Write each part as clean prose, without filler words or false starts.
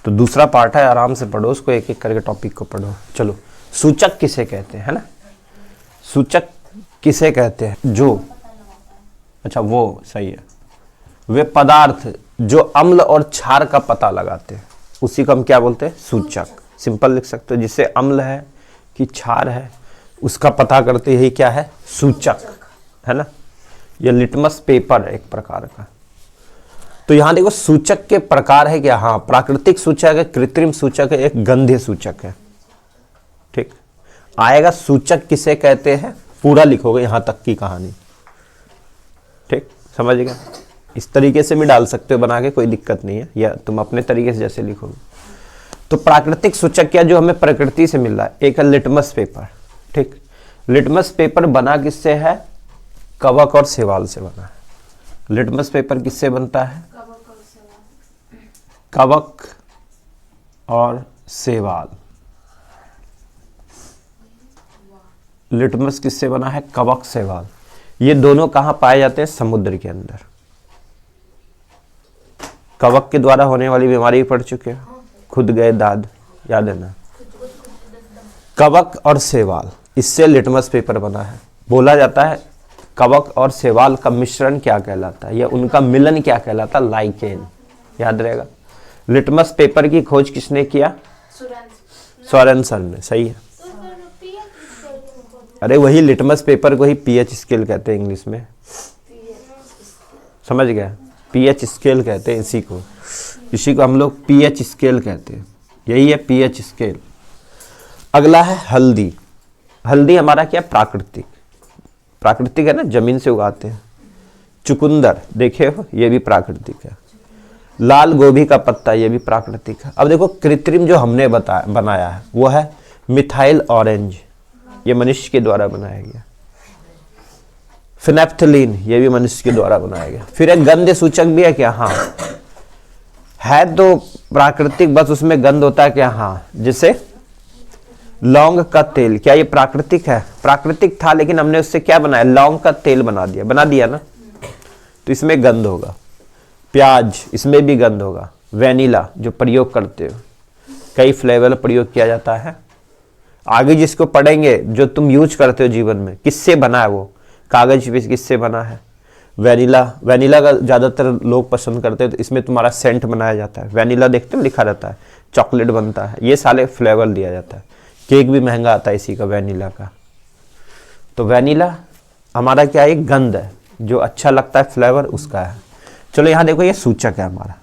तो दूसरा पार्ट है, आराम से पढ़ो उसको, एक एक करके टॉपिक को पढ़ो। चलो, सूचक किसे कहते हैं, है ना? सूचक किसे कहते हैं? जो, अच्छा वो सही है, वे पदार्थ जो अम्ल और क्षार का पता लगाते हैं, उसी को हम क्या बोलते हैं? सूचक। सिंपल लिख सकते हो, जिससे अम्ल है कि क्षार है उसका पता करते, यही क्या है? सूचक, है ना? यह लिटमस पेपर है एक प्रकार का। तो यहां देखो सूचक के प्रकार है क्या? हाँ, प्राकृतिक सूचक है, कृत्रिम सूचक है, एक गंध्य सूचक है। ठीक, आएगा सूचक किसे कहते हैं, पूरा लिखोगे यहां तक की कहानी। ठीक, समझ गए? इस तरीके से भी डाल सकते हो बना के, कोई दिक्कत नहीं है, या तुम अपने तरीके से जैसे लिखोगे। तो प्राकृतिक सूचक क्या, जो हमें प्रकृति से मिल रहा है, एक है लिटमस पेपर। ठीक, लिटमस पेपर बना किससे है? कवक और शैवाल से बना है। लिटमस पेपर किससे बनता है? कवक और शैवाल। लिटमस किससे बना है? कवक शैवाल। ये दोनों कहां पाए जाते हैं? समुद्र के अंदर। कवक के द्वारा होने वाली बीमारी पढ़ चुके हैं, खुद गए दाद, याद है ना? कवक और शैवाल, इससे लिटमस पेपर बना है। बोला जाता है कवक और शैवाल का मिश्रण क्या कहलाता है, या उनका मिलन क्या कहलाता? लाइकेन। याद रहेगा। लिटमस पेपर की खोज किसने किया? सोरेनसन ने। सही है। अरे वही लिटमस पेपर को ही पीएच स्केल कहते हैं इंग्लिश में, समझ गया? पीएच स्केल कहते हैं इसी को हम लोग पीएच स्केल कहते हैं। यही है पीएच स्केल। अगला है हल्दी। हल्दी हमारा क्या? प्राकृतिक। प्राकृतिक है ना, जमीन से उगाते हैं। चुकंदर देखे हो, ये भी प्राकृतिक है। लाल गोभी का पत्ता, ये भी प्राकृतिक है। अब देखो कृत्रिम जो हमने बनाया है वो है मिथाइल ऑरेंज, ये मनुष्य के द्वारा बनाया गया। फिनेप्थलीन, ये भी मनुष्य के द्वारा बनाया गया। फिर एक गंध सूचक भी है क्या? हाँ है, तो प्राकृतिक, बस उसमें गंध होता है क्या? हाँ, जैसे लौंग का तेल, क्या ये प्राकृतिक है? प्राकृतिक था, लेकिन हमने उससे क्या बनाया? लौंग का तेल बना दिया ना, तो इसमें गंध होगा। प्याज, इसमें भी गंध होगा। वेनिला जो प्रयोग करते हो, कई फ्लेवर प्रयोग किया जाता है। आगे जिसको पढ़ेंगे, जो तुम यूज करते हो जीवन में, किससे बना है वो? कागज पे किससे बना है? वेनिला। वेनिला का ज्यादातर लोग पसंद करते हैं, तो इसमें तुम्हारा सेंट बनाया जाता है। वेनिला देखते हो लिखा रहता है, चॉकलेट बनता है, ये साले फ्लेवर दिया जाता है। केक भी महंगा आता है इसी का, वेनिला का। तो वेनिला हमारा क्या है? एक गंध है, जो अच्छा लगता है फ्लेवर उसका है। चलो यहाँ देखो, ये सूचक है हमारा।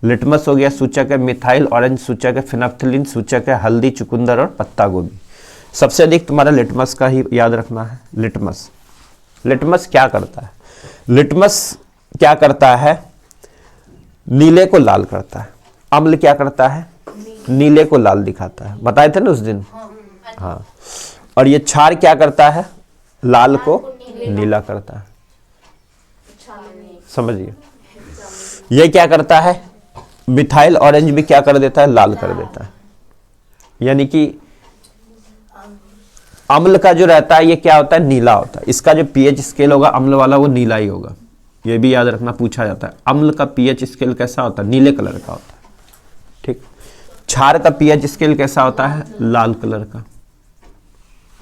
लिटमस हो गया सूचक है, मिथाइल ऑरेंज सूचक है, फिनेप्थलीन सूचक है, हल्दी, चुकंदर और पत्ता गोभी। सबसे अधिक तुम्हारा लिटमस का ही याद रखना है। लिटमस, लिटमस क्या करता है? लिटमस क्या करता है? नीले को लाल करता है। अम्ल क्या करता है? नीले को लाल दिखाता है, बताए थे ना उस दिन। हाँ, और ये क्षार क्या करता है? लाल को नीला करता है। समझिए, ये क्या करता है? मिथाइल ऑरेंज भी क्या कर देता है? लाल कर देता है। यानी कि अम्ल का जो रहता है ये क्या होता है? नीला होता है। इसका जो पीएच स्केल होगा अम्ल वाला, वो नीला ही होगा। ये भी याद रखना, पूछा जाता है। अम्ल का पीएच स्केल कैसा होता है? नीले कलर का होता है। ठीक। क्षार का पीएच स्केल कैसा होता है? लाल कलर का,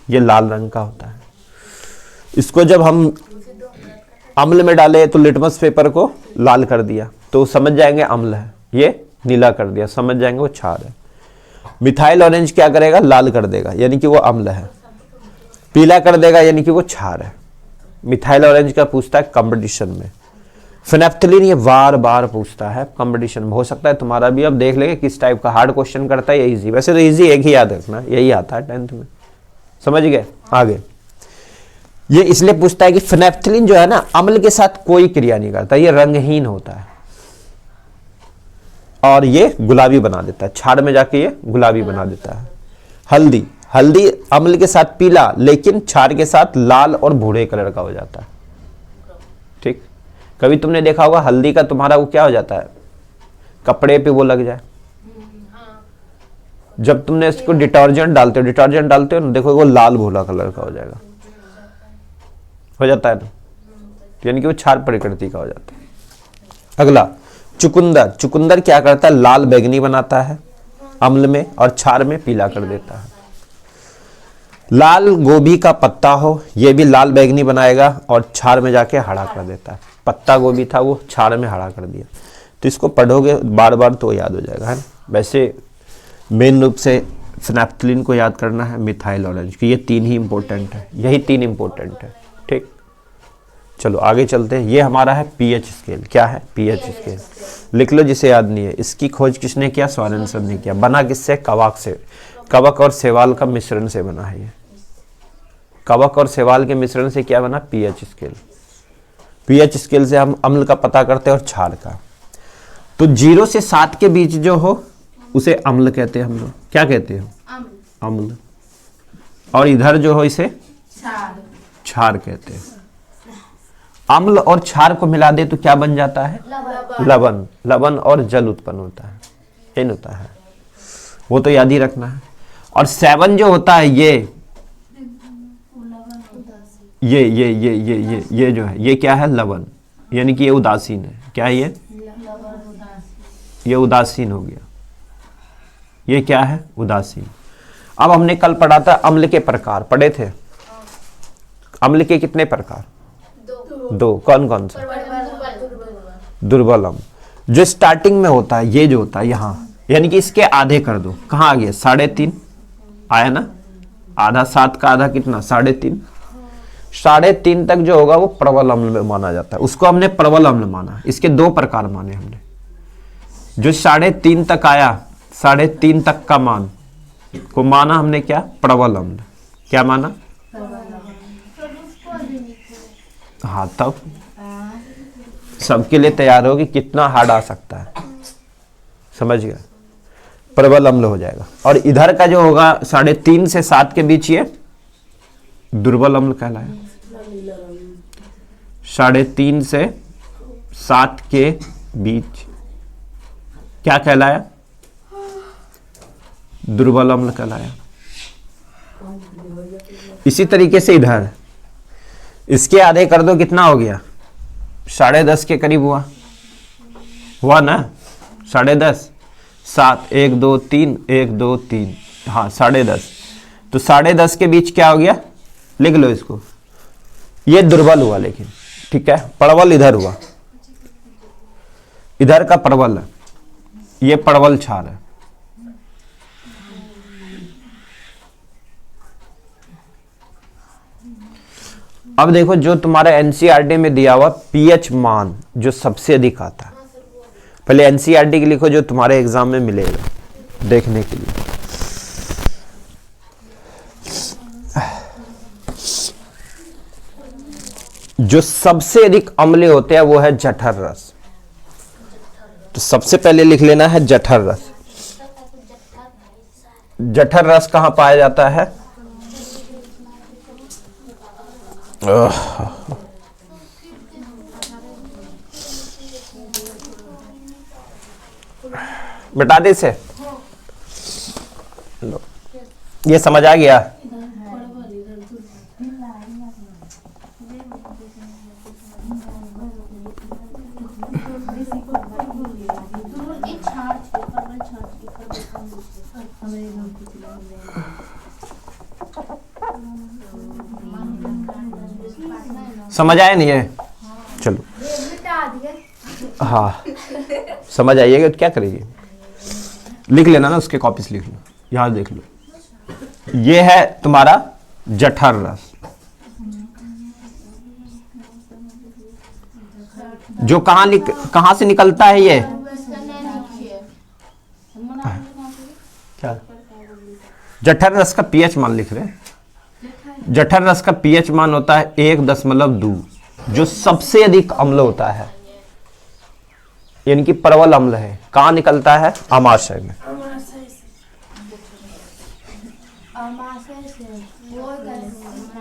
ये लाल रंग का होता है। इसको जब हम अम्ल में डाले तो लिटमस पेपर को लाल कर दिया, तो समझ जाएंगे अम्ल है। ये नीला कर दिया, समझ जाएंगे वो क्षार है। मिथाइल ऑरेंज क्या करेगा? लाल कर देगा, यानी कि वो अम्ल है। पीला कर देगा, यानी कि वो क्षार है। मिथाइल ऑरेंज का पूछता है कंपटीशन में। फिनेप्थलीन ये बार बार पूछता है कंपटीशन में, हो सकता है तुम्हारा भी। अब देख लेंगे किस टाइप का हार्ड क्वेश्चन करता है या इजी। वैसे तो इजी एक ही याद रखना, यही आता है 10th में। समझ गए? आगे ये इसलिए पूछता है कि फिनेप्थलीन जो है ना, अम्ल के साथ कोई क्रिया नहीं करता, ये रंगहीन होता है और ये गुलाबी बना देता है। क्षार में जाके ये गुलाबी बना देता है। हल्दी, हल्दी अम्ल के साथ पीला, लेकिन क्षार के साथ लाल और भूरे कलर का हो जाता है। ठीक। कभी तुमने देखा होगा हल्दी का तुम्हारा वो क्या हो जाता है? कपड़े पे वो लग जाए। जब तुमने इसको डिटर्जेंट डालते हो ना, देखो वो लाल भूरा कलर का हो जाएगा, हो जाता है ना, यानी कि वो क्षार प्रकृति का हो जाता है। अगला चुकंदर, चुकंदर क्या करता है, लाल बैंगनी बनाता है अम्ल में और क्षार में पीला कर देता है। लाल गोभी का पत्ता हो, ये भी लाल बैंगनी बनाएगा और क्षार में जाके हरा कर देता है। पत्ता गोभी था वो क्षार में हरा कर दिया। तो इसको पढ़ोगे बार बार तो याद हो जाएगा, है ना। वैसे मेन रूप से फिनेप्थलीन को याद करना है, मिथाइल ऑरेंज की, ये तीन ही इंपॉर्टेंट है, यही तीन इंपॉर्टेंट है। ठीक, चलो आगे चलते हैं। ये हमारा है पीएच स्केल। क्या है, पीएच स्केल। लिख लो जिसे याद नहीं है। इसकी खोज किसने किया, स्वारेनसन ने किया। बना किससे, कवक से। कवक और शैवाल का मिश्रण से बना है ये। कवक और शैवाल के मिश्रण से क्या बना, पीएच स्केल। पीएच स्केल से हम अम्ल का पता करते हैं और क्षार का। तो 0 से 7 के बीच जो हो उसे अम्ल कहते हैं हम लोग। क्या कहते हैं, अम्ल। और इधर जो हो इसे क्षार कहते हैं। अम्ल और क्षार को मिला दे तो क्या बन जाता है, लवण। लवण और जल उत्पन्न होता है, ये होता है, वो तो याद ही रखना है। और 7 जो होता है ये जो है ये क्या है, लवण, यानी कि ये उदासीन है। क्या है ये उदासीन हो गया। ये क्या है, उदासीन। अब हमने कल पढ़ा था अम्ल के प्रकार, पढ़े थे। अम्ल के कितने प्रकार, दो। कौन कौन सा, दुर्बल अम्ल। जो स्टार्टिंग में होता है, ये जो होता है यहाँ, यानी कि इसके आधे कर दो। कहाँ आ गया, 3.5 आया ना। आधा 7 का आधा कितना, 3.5। 3.5 तक जो होगा वो प्रबल अम्ल में माना जाता है, उसको हमने प्रबल अम्ल माना। इसके 2 प्रकार माने हमने। जो 3.5 तक आया, 3.5 तक का मान को माना हमने क्या, प्रबल अम्ल। क्या माना, हाँ। तब सबके लिए तैयार हो कि कितना हार्ड आ सकता है, समझ गया, प्रबल अम्ल हो जाएगा। और इधर का जो होगा 3.5 से 7 के बीच, ये दुर्बल अम्ल कहलाया। 3.5 से 7 के बीच क्या कहलाया, दुर्बल अम्ल कहलाया। इसी तरीके से इधर इसके आधे कर दो, कितना हो गया, 10.5 के करीब हुआ ना। 10.5, 7, 1 2 3, 1 2 3, हाँ 10.5। तो 10.5 के बीच क्या हो गया, लिख लो इसको। ये दुर्बल हुआ, लेकिन ठीक है, प्रबल इधर हुआ, इधर का प्रबल है, ये प्रबल क्षार है। अब देखो जो तुम्हारा एनसीईआरटी में दिया हुआ पीएच मान जो सबसे अधिक आता है, पहले एनसीईआरटी के लिखो जो तुम्हारे एग्जाम में मिलेगा देखने के लिए। जो सबसे अधिक अम्लीय होते हैं वो है जठर रस। तो सबसे पहले लिख लेना है जठर रस। जठर रस कहां पाया जाता है, बता दे से लो, ये समझ आ गया। समझ आया नहीं है, चलो हाँ समझ आइएगा तो क्या करेंगे, लिख लेना ना, उसके कॉपीज लिख लो, यहां देख लो। ये है तुम्हारा जठर रस, जो कहां से निकलता है ये, क्या जठर रस का पीएच मान लिख रहे हैं। जठर रस का पीएच मान होता है 1.2, जो सबसे अधिक अम्ल होता है, यानी कि प्रबल अम्ल है। कहां निकलता है, आमाशय में।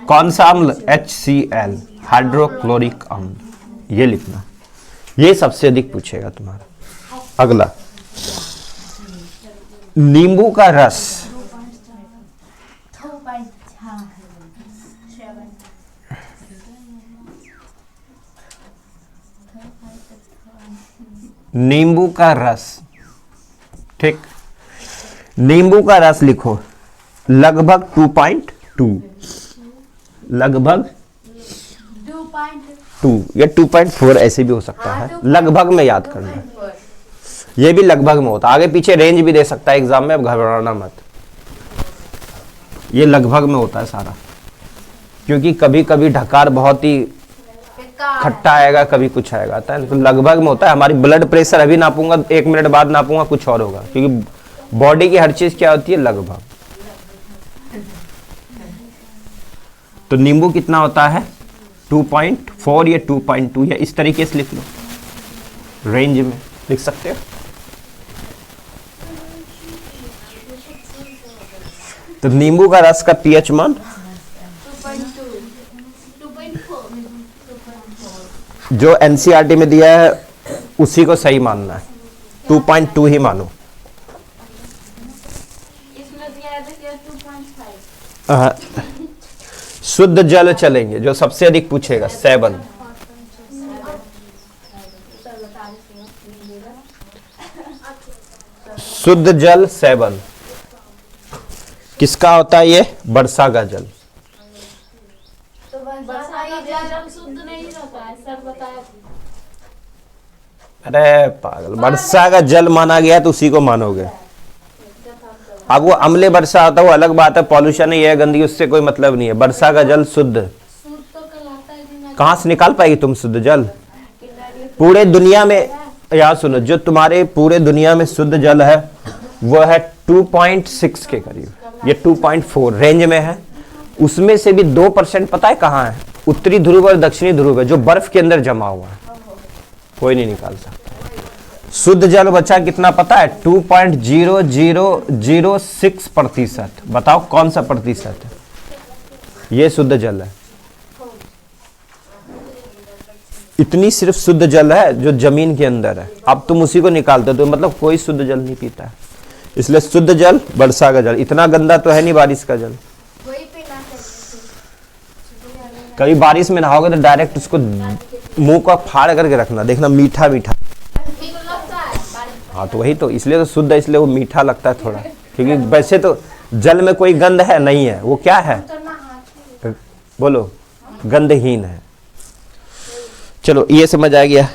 कौन सा अम्ल, HCl, हाइड्रोक्लोरिक अम्ल, ये लिखना, ये सबसे अधिक पूछेगा तुम्हारा। अगला नींबू का रस, नींबू का रस, ठीक, नींबू का रस लिखो लगभग 2.2, लगभग 2 या 2.4 ऐसे भी हो सकता है, लगभग में याद करना है, ये भी लगभग में होता है, आगे पीछे रेंज भी दे सकता है एग्जाम में, अब घबराना मत, ये लगभग में होता है सारा, क्योंकि कभी कभी ढकार बहुत ही खट्टा आएगा, कभी कुछ आएगा, आता है तो लगभग में होता है। हमारी ब्लड प्रेशर अभी नापूंगा, 1 मिनट बाद नापूंगा, कुछ और होगा, क्योंकि बॉडी की हर चीज क्या होती है, लगभग। तो नींबू कितना होता है 2.4 या 2.2 या इस तरीके से लिख लो, रेंज में लिख सकते हो। तो नींबू का रस का पीएच मान 2.4 जो एनसीईआरटी में दिया है उसी को सही मानना है, 2.2 ही मानो। इसमें दिया है 2.5। शुद्ध जल चलेंगे, जो सबसे अधिक पूछेगा 7। शुद्ध जल 7 किसका होता है, ये वर्षा का जल। तो वर्षा का जल शुद्ध नहीं होता है सर, बताया। अरे पागल, वर्षा का जल माना गया तो उसी को मानोगे। अब वो अम्ले वर्षा आता है वो अलग बात है, पॉल्यूशन है, यह गंदगी, उससे कोई मतलब नहीं है। वर्षा का जल शुद्ध तो कहलाता है। कहाँ से निकाल पाएगी तुम शुद्ध जल? पूरे दुनिया में, याद सुनो, जो तुम्हारे पूरे दुनिया में शुद्ध जल है वो है 2.6 के करीब, ये 2.4 रेंज में है। उसमें से भी 2% पता है कहाँ है, उत्तरी ध्रुव और दक्षिणी ध्रुव है, जो बर्फ के अंदर जमा हुआ है, कोई नहीं निकाल सकता। शुद्ध जल बचा कितना पता है, 2.0006%। बताओ कौन सा प्रतिशत है, ये शुद्ध जल है। इतनी सिर्फ शुद्ध जल है जो जमीन के अंदर है। अब तुम उसी को निकालते हो तो मतलब कोई शुद्ध जल नहीं पीता है। इसलिए शुद्ध जल वर्षा का जल, इतना गंदा तो है नहीं बारिश का जल। कभी बारिश में नहाओगे तो डायरेक्ट उसको मुंह को फाड़ करके रखना, देखना मीठा मीठा। हाँ तो वही तो, इसलिए तो शुद्ध है, इसलिए वो मीठा लगता है थोड़ा, क्योंकि वैसे तो जल में कोई गंध है नहीं है, वो क्या है, बोलो, गंधहीन है। चलो ये समझ आ गया,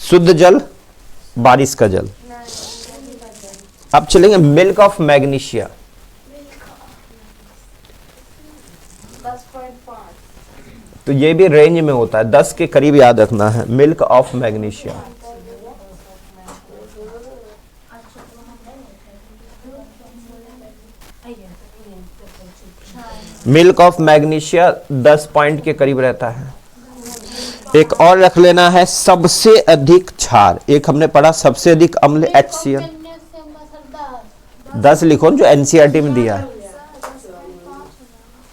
शुद्ध जल बारिश का जल। अब चलेंगे मिल्क ऑफ मैग्नीशिया। 10.5। तो ये भी रेंज में होता है, 10 के करीब याद रखना है। Milk of magnesia, milk of magnesia 10 point के करीब रहता है। एक और रख लेना है, सबसे अधिक क्षार। एक हमने पढ़ा सबसे अधिक अम्ल HCl, 10 लिखो जो एनसीईआरटी में दिया है।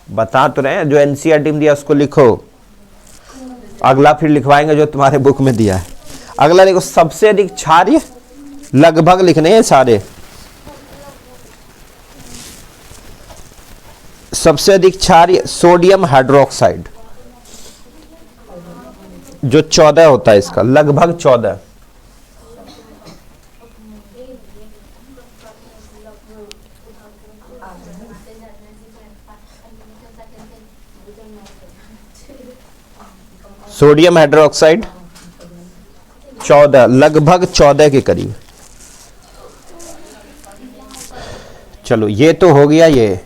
बता तो रहे हैं, जो एनसीईआरटी में दिया उसको लिखो, अगला फिर लिखवाएंगे जो तुम्हारे बुक में दिया है। अगला लिखो सबसे अधिक क्षार, लगभग लिखने हैं सारे। सबसे अधिक क्षार सोडियम हाइड्रोक्साइड, जो 14 होता है, इसका लगभग 14। सोडियम हाइड्रोक्साइड 14, लगभग 14 के करीब। चलो ये तो हो गया ये